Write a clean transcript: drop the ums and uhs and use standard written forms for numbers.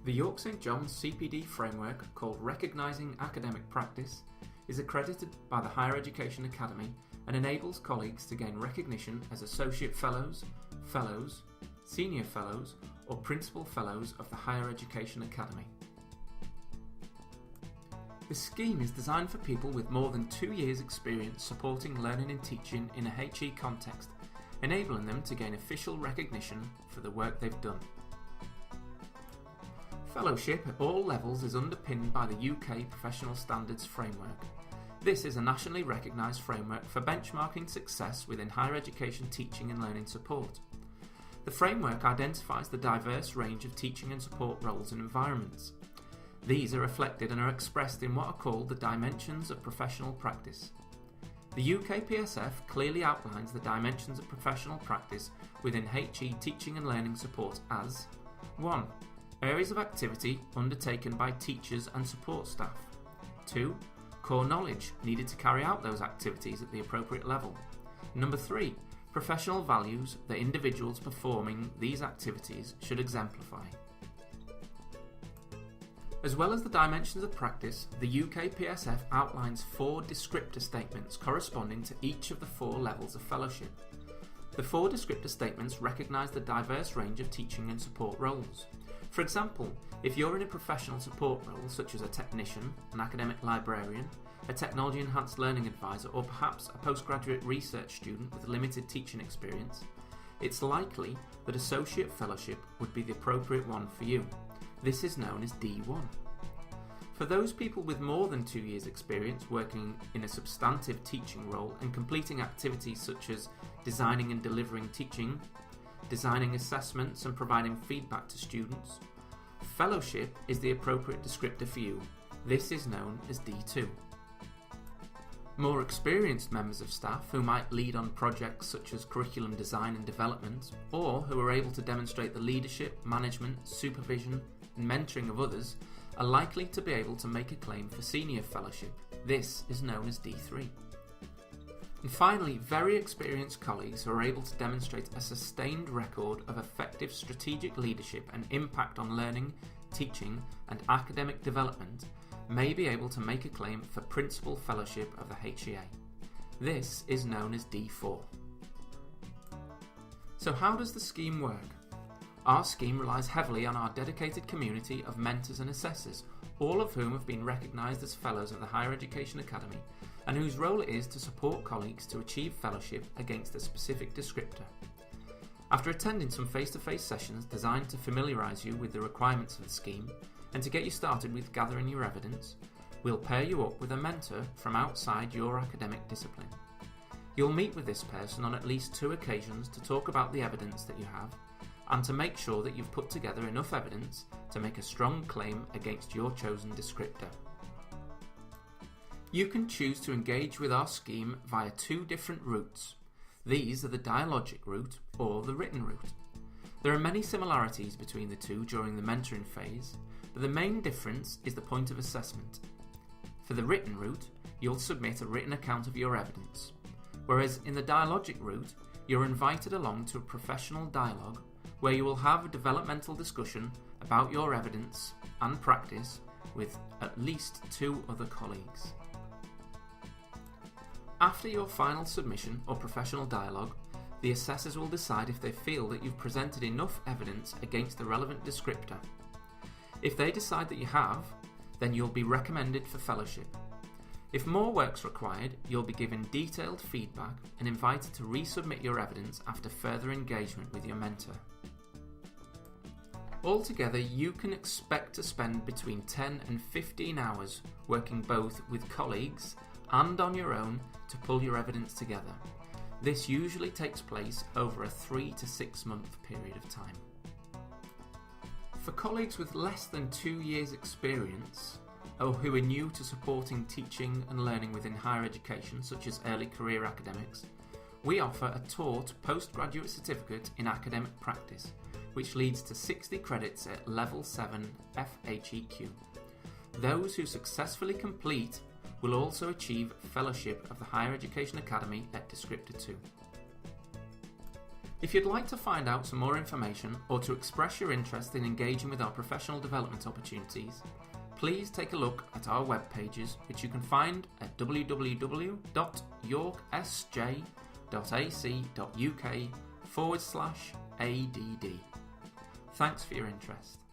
The York St John's CPD framework, called Recognising Academic Practice, is accredited by the Higher Education Academy and enables colleagues to gain recognition as Associate Fellows, Fellows, Senior Fellows or Principal Fellows of the Higher Education Academy. The scheme is designed for people with more than 2 years' experience supporting learning and teaching in a HE context, enabling them to gain official recognition for the work they've done. Fellowship at all levels is underpinned by the UK Professional Standards Framework. This is a nationally recognised framework for benchmarking success within higher education teaching and learning support. The framework identifies the diverse range of teaching and support roles and environments. These are reflected and are expressed in what are called the dimensions of professional practice. The UK PSF clearly outlines the dimensions of professional practice within HE teaching and learning support as 1. Areas of activity undertaken by teachers and support staff. 2. Core knowledge needed to carry out those activities at the appropriate level. 3. Professional values that individuals performing these activities should exemplify. As well as the dimensions of practice, the UK PSF outlines 4 descriptor statements corresponding to each of the 4 levels of fellowship. The 4 descriptor statements recognise the diverse range of teaching and support roles. For example, if you're in a professional support role such as a technician, an academic librarian, a technology enhanced learning advisor or perhaps a postgraduate research student with limited teaching experience, it's likely that Associate Fellowship would be the appropriate one for you. This is known as D1. For those people with more than 2 years experience working in a substantive teaching role and completing activities such as designing and delivering teaching, designing assessments and providing feedback to students, Fellowship is the appropriate descriptor for you. This is known as D2. More experienced members of staff who might lead on projects such as curriculum design and development, or who are able to demonstrate the leadership, management, supervision and mentoring of others, are likely to be able to make a claim for Senior Fellowship. This is known as D3. And finally, very experienced colleagues who are able to demonstrate a sustained record of effective strategic leadership and impact on learning, teaching and academic development may be able to make a claim for Principal Fellowship of the HEA. This is known as D4. So how does the scheme work? Our scheme relies heavily on our dedicated community of mentors and assessors, all of whom have been recognised as Fellows of the Higher Education Academy and whose role it is to support colleagues to achieve fellowship against a specific descriptor. After attending some face-to-face sessions designed to familiarise you with the requirements of the scheme and to get you started with gathering your evidence, we'll pair you up with a mentor from outside your academic discipline. You'll meet with this person on at least 2 occasions to talk about the evidence that you have and to make sure that you've put together enough evidence to make a strong claim against your chosen descriptor. You can choose to engage with our scheme via 2 different routes. These are the dialogic route or the written route. There are many similarities between the 2 during the mentoring phase, but the main difference is the point of assessment. For the written route, you'll submit a written account of your evidence, whereas in the dialogic route, you're invited along to a professional dialogue where you will have a developmental discussion about your evidence and practice with at least 2 other colleagues. After your final submission or professional dialogue, the assessors will decide if they feel that you've presented enough evidence against the relevant descriptor. If they decide that you have, then you'll be recommended for fellowship. If more work's required, you'll be given detailed feedback and invited to resubmit your evidence after further engagement with your mentor. Altogether, you can expect to spend between 10 and 15 hours working both with colleagues and on your own to pull your evidence together. This usually takes place over a 3 to 6 month period of time. For colleagues with less than 2 years experience, or who are new to supporting teaching and learning within higher education, such as early career academics, we offer a taught postgraduate certificate in academic practice, which leads to 60 credits at Level 7 FHEQ. Those who successfully complete will also achieve Fellowship of the Higher Education Academy at Descriptor 2. If you'd like to find out some more information or to express your interest in engaging with our professional development opportunities, please take a look at our web pages, which you can find at www.yorksj.ac.uk/ADD. Thanks for your interest.